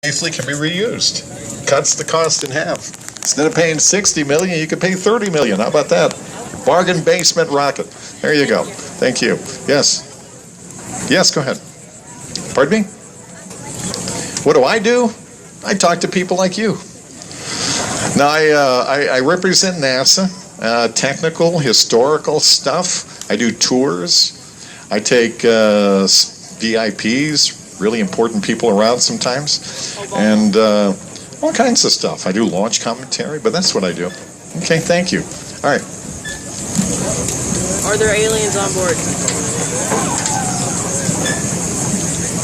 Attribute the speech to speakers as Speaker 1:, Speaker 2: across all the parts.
Speaker 1: safely can be reused. Cuts the cost in half. Instead of paying $60 million, you could pay $30 million. How about that? Bargain basement rocket. There you go. Thank you. Yes. Yes, go ahead. Pardon me? What do? I talk to people like you. Now, I represent NASA, technical, historical stuff. I do tours. I take VIPs, really important people around sometimes, and all kinds of stuff. I do launch commentary, but that's what I do. Okay, thank you. All right.
Speaker 2: Are there aliens on board?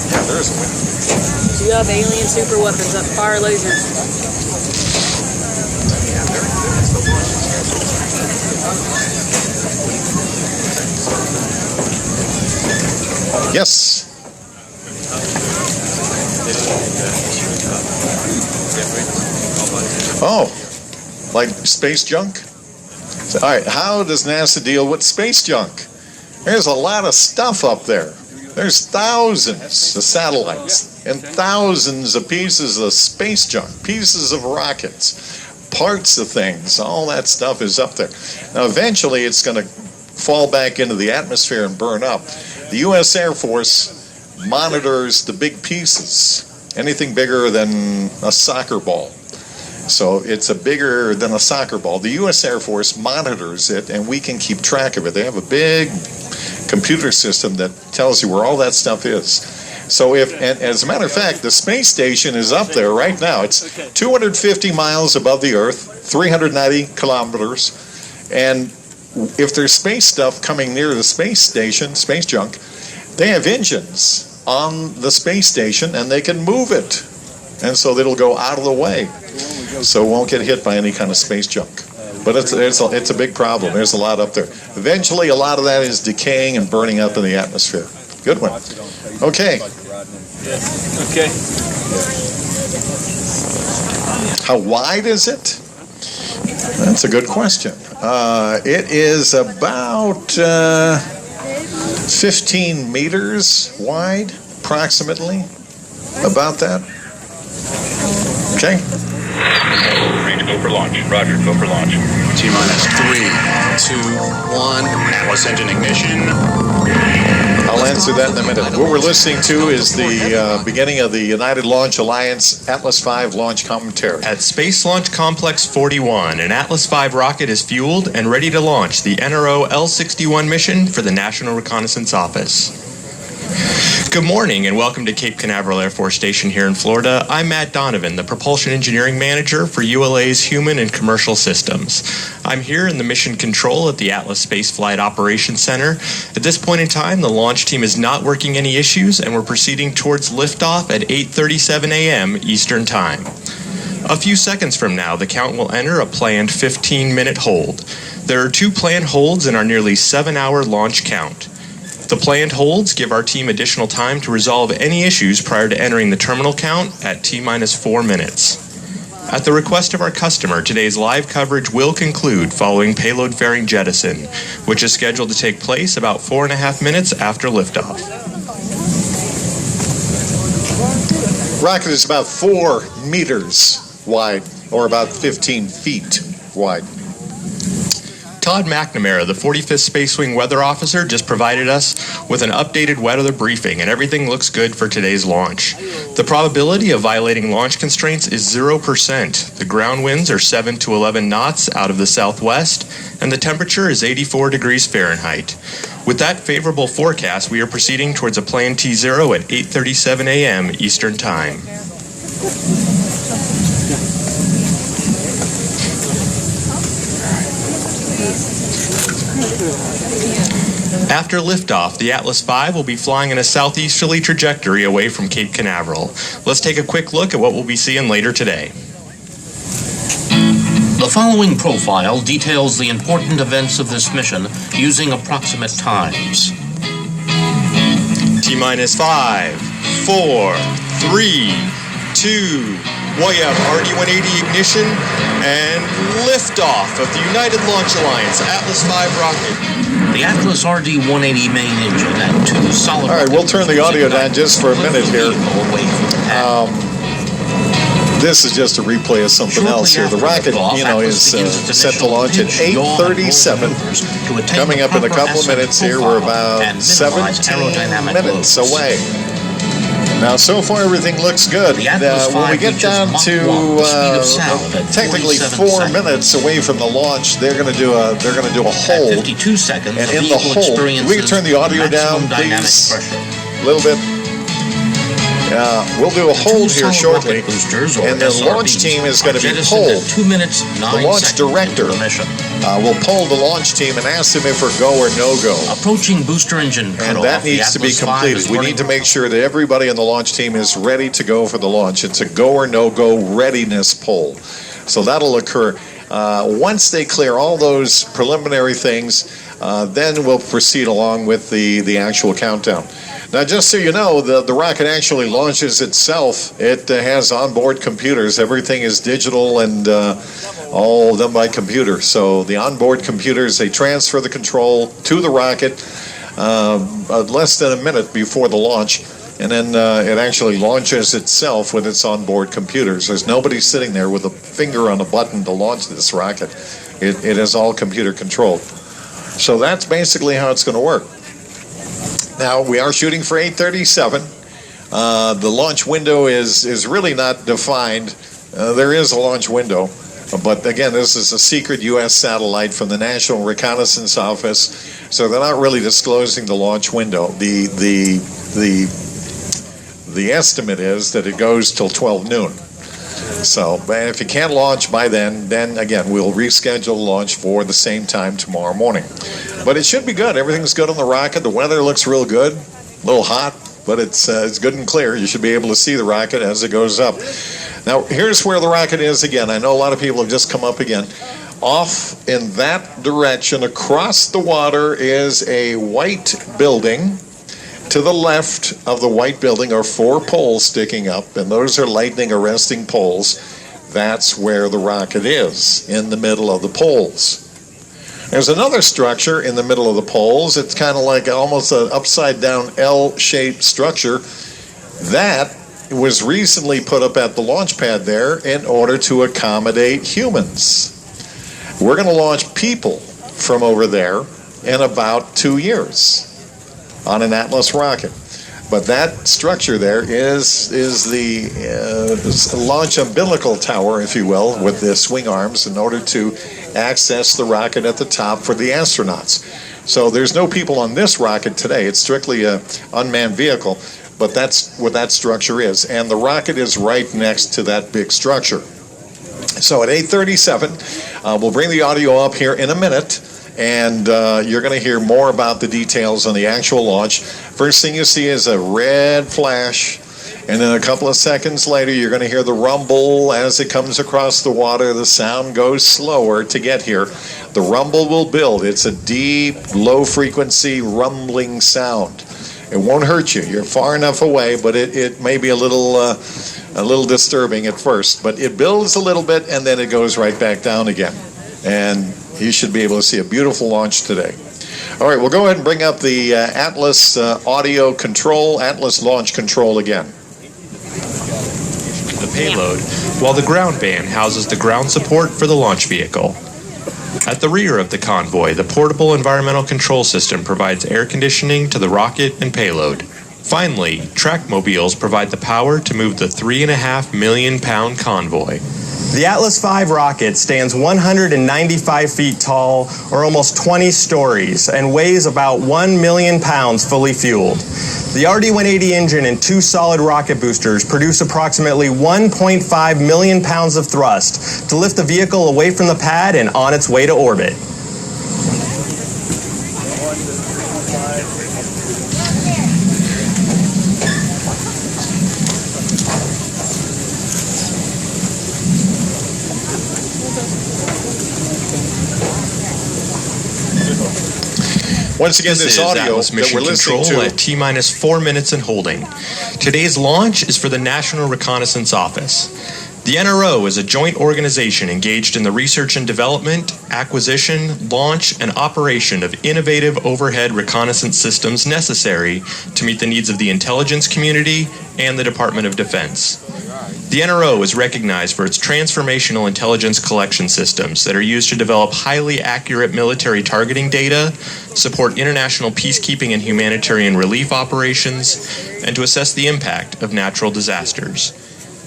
Speaker 1: Yeah, there is a winner.
Speaker 2: Do you have alien super weapons that fire lasers?
Speaker 1: Yes. Oh, like space junk? So, all right, how does NASA deal with space junk? There's a lot of stuff up there. There's thousands of satellites and thousands of pieces of space junk, pieces of rockets, parts of things. All that stuff is up there. Now, eventually, it's going to fall back into the atmosphere and burn up. The U.S. Air Force monitors the big pieces, anything bigger than a soccer ball. So it's bigger than a soccer ball. The U.S. Air Force monitors it, and we can keep track of it. They have a big computer system that tells you where all that stuff is. So and as a matter of fact, the space station is up there right now. It's 250 miles above the Earth, 390 kilometers, and if there's space stuff coming near the space station, space junk, they have engines on the space station, and they can move it. And so it'll go out of the way. So it won't get hit by any kind of space junk. But it's a big problem. There's a lot up there. Eventually, a lot of that is decaying and burning up in the atmosphere. Good one. Okay.
Speaker 3: Okay.
Speaker 1: How wide is it? That's a good question. It is about 15 meters wide, approximately. About that. Okay.
Speaker 4: Range, go for launch. Roger, go for launch.
Speaker 5: T-minus 3, 2, 1.
Speaker 4: Atlas engine ignition.
Speaker 1: I'll answer that in a minute. What we're listening to is the beginning of the United Launch Alliance Atlas V launch commentary.
Speaker 6: At Space Launch Complex 41, an Atlas V rocket is fueled and ready to launch the NRO L61 mission for the National Reconnaissance Office. Good morning and welcome to Cape Canaveral Air Force Station here in Florida. I'm Matt Donovan, the Propulsion Engineering Manager for ULA's Human and Commercial Systems. I'm here in the mission control at the Atlas Space Flight Operations Center. At this point in time, the launch team is not working any issues and we're proceeding towards liftoff at 8:37 a.m. Eastern Time. A few seconds from now, the count will enter a planned 15-minute hold. There are 2 planned holds in our nearly 7-hour launch count. The planned holds give our team additional time to resolve any issues prior to entering the terminal count at T-minus 4 minutes. At the request of our customer, today's live coverage will conclude following payload fairing jettison, which is scheduled to take place about 4.5 minutes after liftoff.
Speaker 1: Rocket is about 4 meters wide, or about 15 feet wide.
Speaker 6: Todd McNamara, the 45th Space Wing Weather Officer, just provided us with an updated weather briefing, and everything looks good for today's launch. The probability of violating launch constraints is 0%. The ground winds are 7 to 11 knots out of the southwest, and the temperature is 84 degrees Fahrenheit. With that favorable forecast, we are proceeding towards a planned T0 at 8:37 a.m. Eastern Time. After liftoff, the Atlas V will be flying in a southeasterly trajectory away from Cape Canaveral. Let's take a quick look at what we'll be seeing later today.
Speaker 7: The following profile details the important events of this mission using approximate times.
Speaker 6: T-minus 5, 4, 3, 2, we have RD-180 ignition and liftoff of the United Launch Alliance Atlas V rocket.
Speaker 7: The Atlas RD-180 main engine and 2 solid.
Speaker 1: All right, we'll turn the audio down just for a minute here. This is just a replay of something
Speaker 7: Shortly
Speaker 1: else here. The
Speaker 7: after
Speaker 1: rocket,
Speaker 7: liftoff,
Speaker 1: you know,
Speaker 7: Atlas
Speaker 1: is
Speaker 7: begins its
Speaker 1: set to
Speaker 7: initial
Speaker 1: launch at
Speaker 7: pitch, yaw, and roll
Speaker 1: 8:37.
Speaker 7: maneuvers to attain
Speaker 1: Coming
Speaker 7: the
Speaker 1: up in a
Speaker 7: proper
Speaker 1: couple of
Speaker 7: azimuth
Speaker 1: minutes here, we're
Speaker 7: profile
Speaker 1: about
Speaker 7: and minimize
Speaker 1: 17
Speaker 7: aerodynamic
Speaker 1: minutes
Speaker 7: loads.
Speaker 1: away. Now, so far everything looks good.
Speaker 7: The Atlas
Speaker 1: When we
Speaker 7: 5
Speaker 1: get
Speaker 7: reaches
Speaker 1: down
Speaker 7: Mach
Speaker 1: to
Speaker 7: 1, the speed of sound at
Speaker 1: technically
Speaker 7: 47
Speaker 1: 4
Speaker 7: seconds.
Speaker 1: minutes away from the launch, they're going to do a
Speaker 7: At
Speaker 1: hold.
Speaker 7: 52 seconds,
Speaker 1: And
Speaker 7: the
Speaker 1: in the
Speaker 7: vehicle
Speaker 1: hold,
Speaker 7: experiences
Speaker 1: we can turn the audio
Speaker 7: maximum
Speaker 1: down,
Speaker 7: dynamic
Speaker 1: please.
Speaker 7: pressure.
Speaker 1: A little bit. We'll do a hold here
Speaker 7: Two
Speaker 1: shortly,
Speaker 7: solid rocket boosters, or
Speaker 1: and the launch
Speaker 7: SRBs,
Speaker 1: team is
Speaker 7: are
Speaker 1: going to be
Speaker 7: jettisoned
Speaker 1: pulled.
Speaker 7: at 2 minutes, 9
Speaker 1: launch
Speaker 7: seconds
Speaker 1: director
Speaker 7: into the mission.
Speaker 1: We'll poll the launch team and ask them if we're go or no go.
Speaker 7: Approaching booster engine
Speaker 1: And
Speaker 7: cutoff,
Speaker 1: that
Speaker 7: the
Speaker 1: needs to be
Speaker 7: Atlas V
Speaker 1: completed.
Speaker 7: is
Speaker 1: We
Speaker 7: running
Speaker 1: need to make sure that everybody on the launch team is ready to go for the launch. It's a go or no go readiness poll. So that'll occur. Once they clear all those preliminary things, then we'll proceed along with the actual countdown. Now, just so you know, the rocket actually launches itself. It has onboard computers. Everything is digital and all done by computer. So the onboard computers, they transfer the control to the rocket less than a minute before the launch. And then it actually launches itself with its onboard computers. There's nobody sitting there with a finger on a button to launch this rocket. It is all computer controlled. So that's basically how it's going to work. Now, we are shooting for 8:37. The launch window is really not defined. There is a launch window. But again, this is a secret U.S. satellite from the National Reconnaissance Office. So they're not really disclosing the launch window. The estimate is that it goes till 12 noon. So, but if you can't launch by then again, we'll reschedule launch for the same time tomorrow morning. But it should be good. Everything's good on the rocket. The weather looks real good. A little hot, but it's good and clear. You should be able to see the rocket as it goes up. Now, here's where the rocket is again. I know a lot of people have just come up again. Off in that direction, across the water, is a white building. To the left of the white building are 4 poles sticking up, and those are lightning arresting poles. That's where the rocket is, in the middle of the poles. There's another structure in the middle of the poles. It's kind of like almost an upside down L-shaped structure. That was recently put up at the launch pad there in order to accommodate humans. We're going to launch people from over there in about 2 years on an Atlas rocket. But that structure there is the launch umbilical tower, if you will, with the swing arms in order to access the rocket at the top for the astronauts. So there's no people on this rocket today. It's strictly an unmanned vehicle, but that's what that structure is. And the rocket is right next to that big structure. So at 8:37, we'll bring the audio up here in a minute. And you're going to hear more about the details on the actual launch. First thing you see is a red flash, and then a couple of seconds later, you're going to hear the rumble as it comes across the water. The sound goes slower to get here. The rumble will build. It's a deep, low-frequency rumbling sound. It won't hurt you. You're far enough away, but it may be a little disturbing at first. But it builds a little bit, and then it goes right back down again. And you should be able to see a beautiful launch today. All right, we'll go ahead and bring up the Atlas audio control, Atlas launch control again.
Speaker 6: The payload, while the ground band houses the ground support for the launch vehicle. At the rear of the convoy, the portable environmental control system provides air conditioning to the rocket and payload. Finally, trackmobiles provide the power to move the 3.5 million pound convoy.
Speaker 8: The Atlas V rocket stands 195 feet tall, or almost 20 stories, and weighs about 1 million pounds fully fueled. The RD-180 engine and 2 solid rocket boosters produce approximately 1.5 million pounds of thrust to lift the vehicle away from the pad and on its way to orbit.
Speaker 1: Once again, this
Speaker 6: is
Speaker 1: audio
Speaker 6: Atlas
Speaker 1: that
Speaker 6: Mission
Speaker 1: we're listening
Speaker 6: Control
Speaker 1: to.
Speaker 6: at T-minus 4 minutes and holding. Today's launch is for the National Reconnaissance Office. The NRO is a joint organization engaged in the research and development, acquisition, launch, and operation of innovative overhead reconnaissance systems necessary to meet the needs of the intelligence community and the Department of Defense. The The NRO is recognized for its transformational intelligence collection systems that are used to develop highly accurate military targeting data, support international peacekeeping and humanitarian relief operations, and to assess the impact of natural disasters.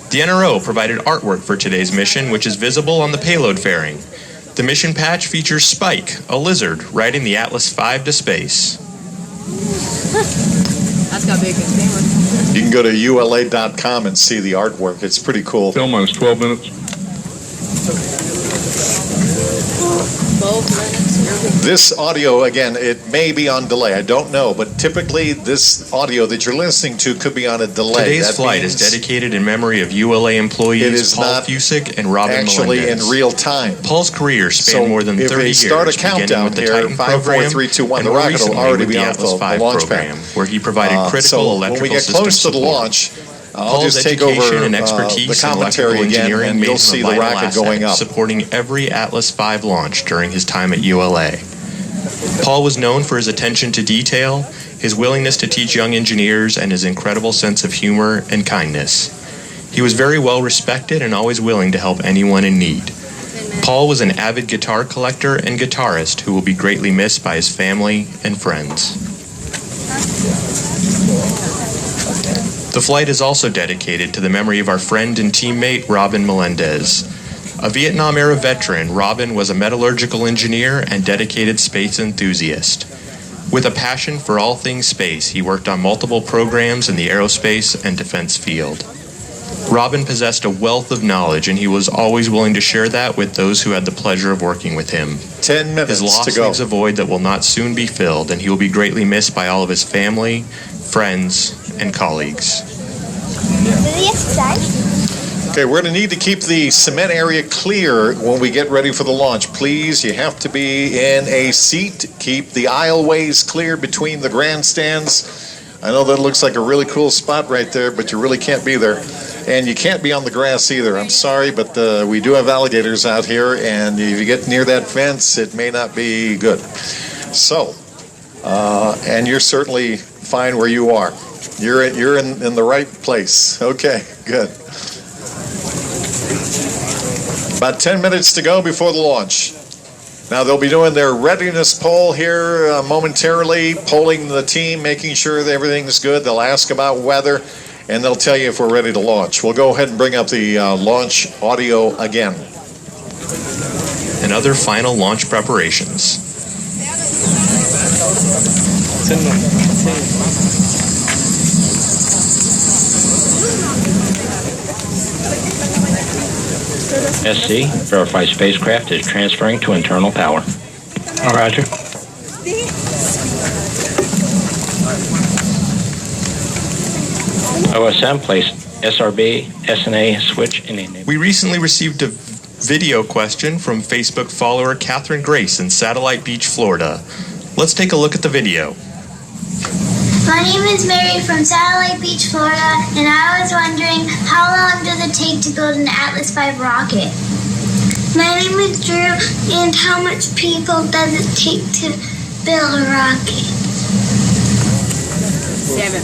Speaker 6: The NRO provided artwork for today's mission, which is visible on the payload fairing. The mission patch features Spike, a lizard, riding the Atlas V to space.
Speaker 2: That's got big camera.
Speaker 1: You can go to ula.com and see the artwork. It's pretty cool.
Speaker 9: Film minus 12 minutes.
Speaker 2: 12 minutes.
Speaker 1: This audio, again, it may be on delay. I don't know, but typically this audio that you're listening to could be on a delay.
Speaker 6: Today's
Speaker 1: That
Speaker 6: flight is
Speaker 1: means
Speaker 6: dedicated in memory of ULA
Speaker 1: it
Speaker 6: employees
Speaker 1: is
Speaker 6: Paul
Speaker 1: not
Speaker 6: Fusick and Robin
Speaker 1: actually
Speaker 6: Melendez.
Speaker 1: in real time.
Speaker 6: Paul's career spanned
Speaker 1: So
Speaker 6: more than 30
Speaker 1: if they
Speaker 6: years,
Speaker 1: start a
Speaker 6: beginning
Speaker 1: countdown
Speaker 6: with the
Speaker 1: here,
Speaker 6: Titan
Speaker 1: 5, 4,
Speaker 6: program,
Speaker 1: 3, 2, 1,
Speaker 6: and
Speaker 1: the
Speaker 6: more
Speaker 1: rocket will
Speaker 6: recently
Speaker 1: already
Speaker 6: with
Speaker 1: be
Speaker 6: the
Speaker 1: on
Speaker 6: Atlas
Speaker 1: the
Speaker 6: V
Speaker 1: launch
Speaker 6: program,
Speaker 1: pad.
Speaker 6: where he provided critical
Speaker 1: So
Speaker 6: electrical
Speaker 1: when we get
Speaker 6: system
Speaker 1: close to the
Speaker 6: support.
Speaker 1: launch, I'll
Speaker 6: Paul's
Speaker 1: just take over
Speaker 6: education and
Speaker 1: the
Speaker 6: expertise in
Speaker 1: commentary
Speaker 6: electrical
Speaker 1: again,
Speaker 6: engineering
Speaker 1: and
Speaker 6: made
Speaker 1: you'll
Speaker 6: him
Speaker 1: see
Speaker 6: a
Speaker 1: the
Speaker 6: vital
Speaker 1: rocket
Speaker 6: asset,
Speaker 1: going up.
Speaker 6: supporting every Atlas V launch during his time at ULA. Paul was known for his attention to detail, his willingness to teach young engineers, and his incredible sense of humor and kindness. He was very well respected and always willing to help anyone in need. Paul was an avid guitar collector and guitarist who will be greatly missed by his family and friends. The flight is also dedicated to the memory of our friend and teammate Robin Melendez. A Vietnam-era veteran, Robin was a metallurgical engineer and dedicated space enthusiast. With a passion for all things space, he worked on multiple programs in the aerospace and defense field. Robin possessed a wealth of knowledge, and he was always willing to share that with those who had the pleasure of working with him.
Speaker 1: 10 minutes
Speaker 6: His loss
Speaker 1: to go.
Speaker 6: leaves a void that will not soon be filled, and he will be greatly missed by all of his family, friends, and colleagues.
Speaker 1: Okay, we're going to need to keep the cement area clear when we get ready for the launch. Please, you have to be in a seat. Keep the aisleways clear between the grandstands. I know that looks like a really cool spot right there, but you really can't be there. And you can't be on the grass either. I'm sorry, but we do have alligators out here, and if you get near that fence, it may not be good. So, and you're certainly fine where you are. You're in the right place. Okay, good. About 10 minutes to go before the launch. Now they'll be doing their readiness poll here momentarily, polling the team, making sure that everything's good. They'll ask about weather, and they'll tell you if we're ready to launch. We'll go ahead and bring up the launch audio again.
Speaker 6: And other final launch preparations.
Speaker 10: SC, verified spacecraft is transferring to internal power. Roger. OSM, place SRB, SNA switch in the...
Speaker 6: We recently received a video question from Facebook follower Catherine Grace in Satellite Beach, Florida. Let's take a look at the video.
Speaker 11: My name is Mary from Satellite Beach, Florida, and I was wondering, how long does it take to build an Atlas V rocket? My name is Drew, and how much people does it take to build a rocket?
Speaker 2: 7.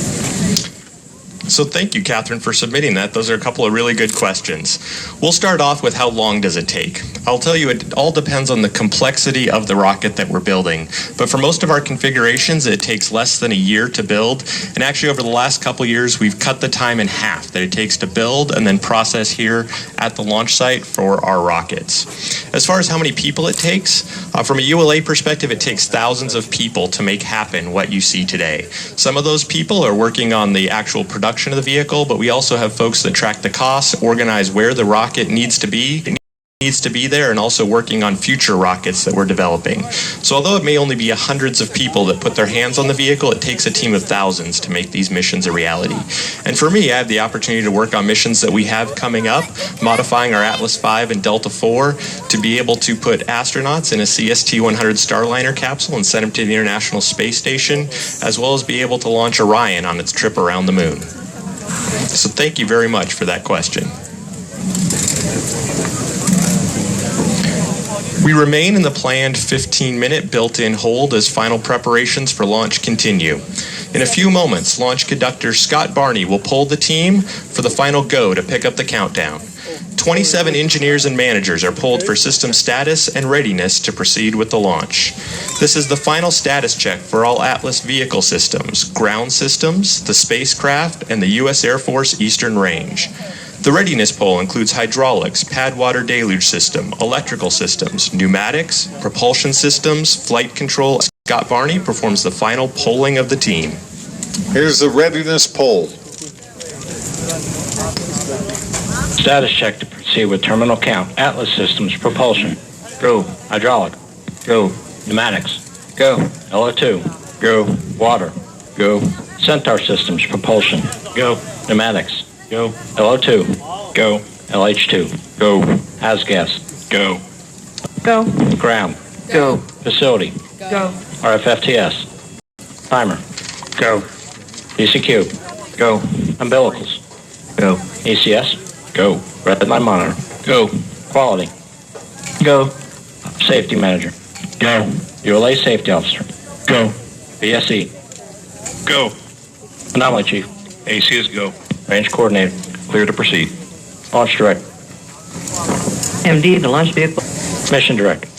Speaker 6: So thank you, Catherine, for submitting that. Those are a couple of really good questions. We'll start off with how long does it take? I'll tell you, it all depends on the complexity of the rocket that we're building. But for most of our configurations, it takes less than a year to build. And actually, over the last couple years, we've cut the time in half that it takes to build and then process here at the launch site for our rockets. As far as how many people it takes, from a ULA perspective, it takes thousands of people to make happen what you see today. Some of those people are working on the actual production of the vehicle, but we also have folks that track the costs, organize where the rocket needs to be there, and also working on future rockets that we're developing. So although it may only be hundreds of people that put their hands on the vehicle, it takes a team of thousands to make these missions a reality. And for me, I have the opportunity to work on missions that we have coming up, modifying our Atlas V and Delta IV to be able to put astronauts in a CST-100 Starliner capsule and send them to the International Space Station, as well as be able to launch Orion on its trip around the moon. So thank you very much for that question. We remain in the planned 15-minute built-in hold as final preparations for launch continue. In a few moments, launch conductor Scott Barney will poll the team for the final go to pick up the countdown. 27 engineers and managers are polled for system status and readiness to proceed with the launch. This is the final status check for all Atlas vehicle systems, ground systems, the spacecraft, and the U.S. Air Force Eastern Range. The readiness poll includes hydraulics, pad water deluge system, electrical systems, pneumatics, propulsion systems, flight control. Scott Barney performs the final polling of the team.
Speaker 1: Here's the readiness poll.
Speaker 10: Status check to proceed with terminal count. Atlas Systems propulsion. Go. Hydraulic. Go. Pneumatics. Go. LO2. Go. Water. Go. Centaur Systems propulsion. Go. Pneumatics. Go. LO2. Go. LH2. Go. ASGAS. Go.
Speaker 2: Go.
Speaker 10: Ground.
Speaker 2: Go.
Speaker 10: Facility.
Speaker 2: Go.
Speaker 10: RFFTS. Timer. Go. DCQ. Go. Umbilicals. Go. ECS. Go. Red line monitor. Go. Quality. Go. Safety manager. Go. ULA safety officer. Go. BSE. Go. Anomaly chief. AC is go. Range coordinator. Clear to proceed. Launch director.
Speaker 2: MD, the launch vehicle.
Speaker 10: Mission director.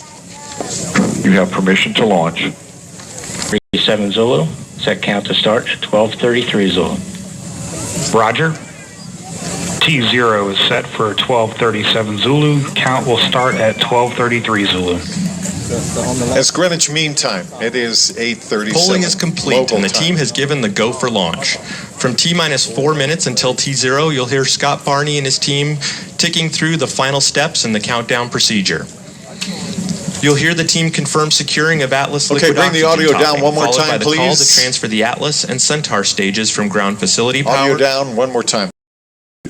Speaker 4: You have permission to launch.
Speaker 10: 37 Zulu. Set count to start. 12:33 Zulu.
Speaker 9: Roger. T0 is set for 12:37 Zulu. Count will start at 12:33 Zulu.
Speaker 1: That's Greenwich Mean Time. It is 8:37.
Speaker 6: Polling is complete,
Speaker 1: local
Speaker 6: and the
Speaker 1: time.
Speaker 6: team has given the go for launch. From T-minus 4 minutes until T0, you'll hear Scott Barney and his team ticking through the final steps in the countdown procedure. You'll hear the team confirm securing of Atlas liquid
Speaker 1: bring the
Speaker 6: oxygen
Speaker 1: audio down
Speaker 6: topping,
Speaker 1: one more
Speaker 6: followed
Speaker 1: time,
Speaker 6: by the call
Speaker 1: please.
Speaker 6: to transfer the Atlas and Centaur stages from ground facility
Speaker 1: Audio
Speaker 6: power.
Speaker 1: down one more time.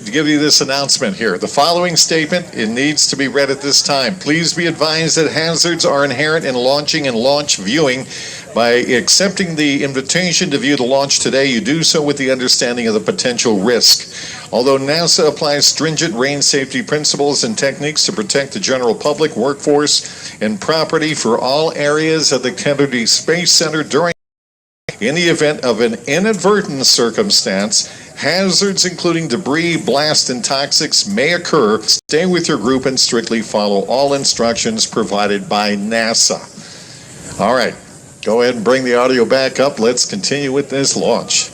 Speaker 1: To give you this announcement here, the following statement, it needs to be read at this time. Please be advised that hazards are inherent in launching and launch viewing. By accepting the invitation to view the launch today, you do so with the understanding of the potential risk. Although NASA applies stringent range safety principles and techniques to protect the general public, workforce, and property for all areas of the Kennedy Space Center during in the event of an inadvertent circumstance, hazards including debris, blast, and toxics may occur. Stay with your group and strictly follow all instructions provided by NASA. All right, go ahead and bring the audio back up. Let's continue with this launch.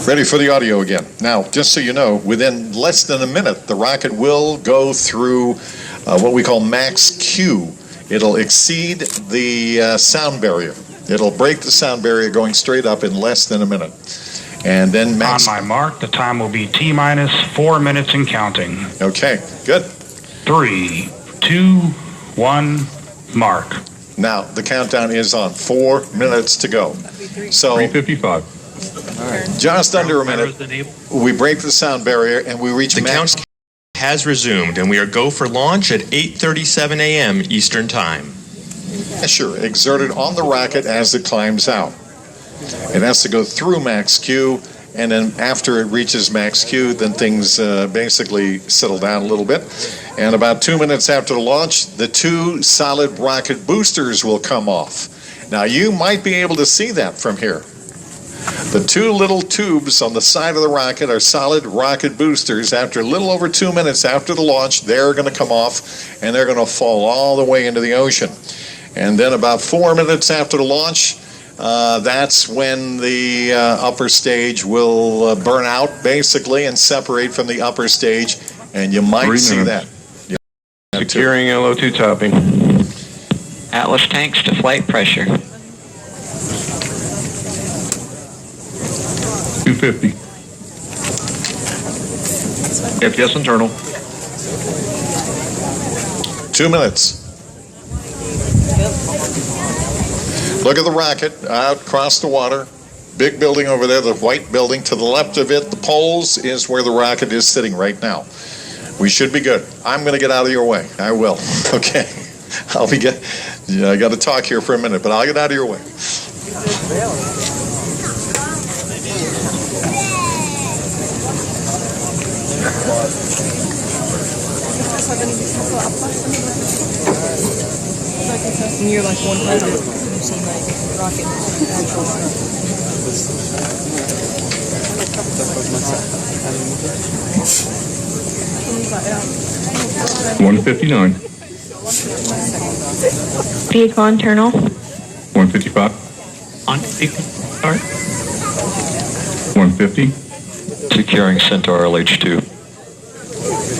Speaker 1: Ready for the audio again. Now, just so you know, within less than a minute, the rocket will go through what we call max Q. It'll exceed the sound barrier. It'll break the sound barrier going straight up in less than a minute. And then max...
Speaker 9: On my mark, the time will be T-minus 4 minutes and counting.
Speaker 1: Okay, good.
Speaker 9: 3, 2, 1, mark.
Speaker 1: Now, the countdown is on. 4 minutes to go. So,
Speaker 4: 3:55.
Speaker 1: just under a minute, we break the sound barrier and we reach
Speaker 6: The
Speaker 1: max...
Speaker 6: count has resumed, and we are go for launch at 8:37 a.m. Eastern Time.
Speaker 1: pressure exerted on the rocket as it climbs out. It has to go through max Q, and then after it reaches max Q, then things basically settle down a little bit. And about 2 minutes after the launch, the 2 solid rocket boosters will come off. Now, you might be able to see that from here. The 2 little tubes on the side of the rocket are solid rocket boosters. After a little over 2 minutes after the launch, they're going to come off, and they're going to fall all the way into the ocean. And then about 4 minutes after the launch, that's when the upper stage will burn out, basically, and separate from the upper stage, and you might see that.
Speaker 4: Securing LO2 topping.
Speaker 12: Atlas tanks to flight pressure.
Speaker 4: 250. FTS internal.
Speaker 1: 2 minutes. Look at the rocket out across the water. Big building over there, the white building. To the left of it, the poles, is where the rocket is sitting right now. We should be good. I'm going to get out of your way. I will. Okay. I got to talk here for a minute, but I'll get out of your way.
Speaker 2: And you're like 100. You've seen like rocket actual.
Speaker 4: 159.
Speaker 11: Vehicle internal.
Speaker 4: 155. 150.
Speaker 10: Securing Centaur LH2.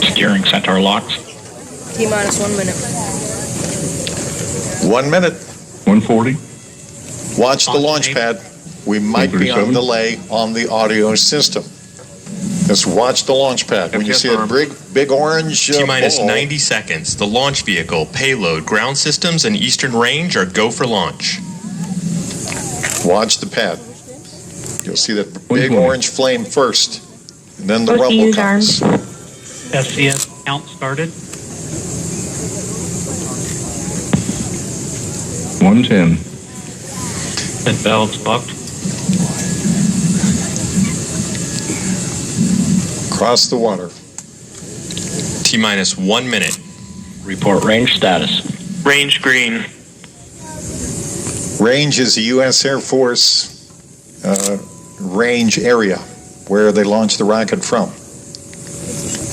Speaker 9: Securing Centaur locks.
Speaker 2: T-minus 1 minute.
Speaker 1: 1 minute.
Speaker 4: 140.
Speaker 1: Watch the launch pad. We might be on
Speaker 4: 137.
Speaker 1: delay on the audio system. Just watch the launch pad. When you see a big orange
Speaker 6: T-minus
Speaker 1: ball,
Speaker 6: 90 seconds. The launch vehicle, payload, ground systems, and eastern range are go for launch.
Speaker 1: watch the pad. You'll see that big
Speaker 4: 120.
Speaker 1: orange flame first, and then the
Speaker 11: Both
Speaker 1: rumble
Speaker 11: use
Speaker 1: comes.
Speaker 9: SCS count started.
Speaker 4: 110.
Speaker 9: And valves locked.
Speaker 1: Cross the water.
Speaker 6: T-minus 1 minute.
Speaker 10: Report range status.
Speaker 3: Range green.
Speaker 1: Range is the U.S. Air Force range area where they launch the rocket from.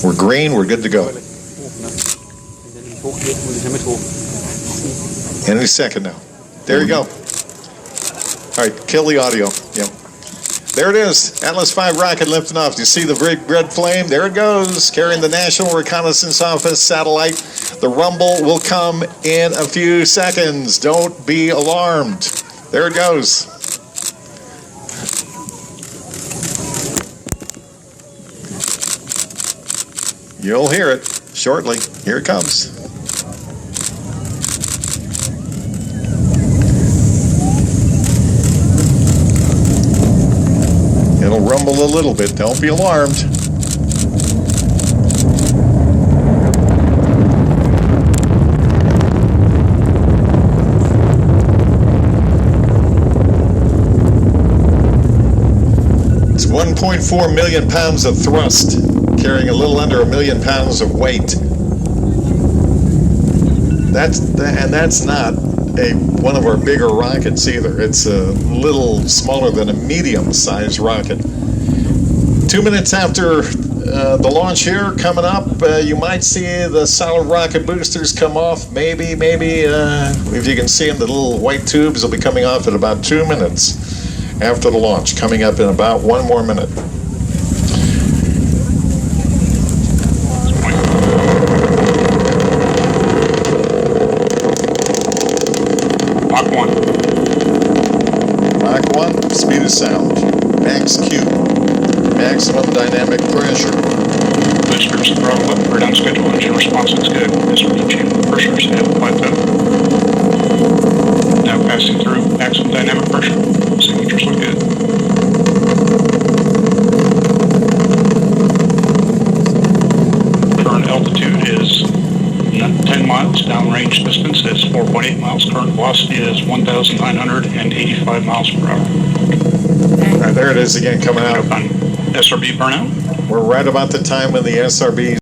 Speaker 1: We're green, we're good to go. Any second now. There you go. All right, kill the audio. Yep. There it is. Atlas V rocket lifting off. You see the big red flame? There it goes, carrying the National Reconnaissance Office satellite. The rumble will come in a few seconds. Don't be alarmed. There it goes. You'll hear it shortly. Here it comes. It'll rumble a little bit. Don't be alarmed. It's 1.4 million pounds of thrust, carrying a little under 1 million pounds of weight. That's not one of our bigger rockets either. It's a little smaller than a medium-sized rocket. 2 minutes after the launch here, coming up, you might see the solid rocket boosters come off. Maybe, if you can see them, the little white tubes will be coming off at about 2 minutes after the launch, coming up in about 1 more minute.
Speaker 9: Mach 1.
Speaker 1: Mach 1, speed of sound. Max Q. Maximum dynamic pressure.
Speaker 9: Boosters throttle up. We're on schedule. Engine response is good. Engine pressures have plateaued. Now passing through maximum dynamic pressure. Signatures look good. Current altitude is 10 miles. Downrange distance is 4.8 miles. Current velocity is 1,985 miles per hour.
Speaker 1: All right, there it is again coming out.
Speaker 9: On SRB burnout.
Speaker 1: We're right about the time when the SRB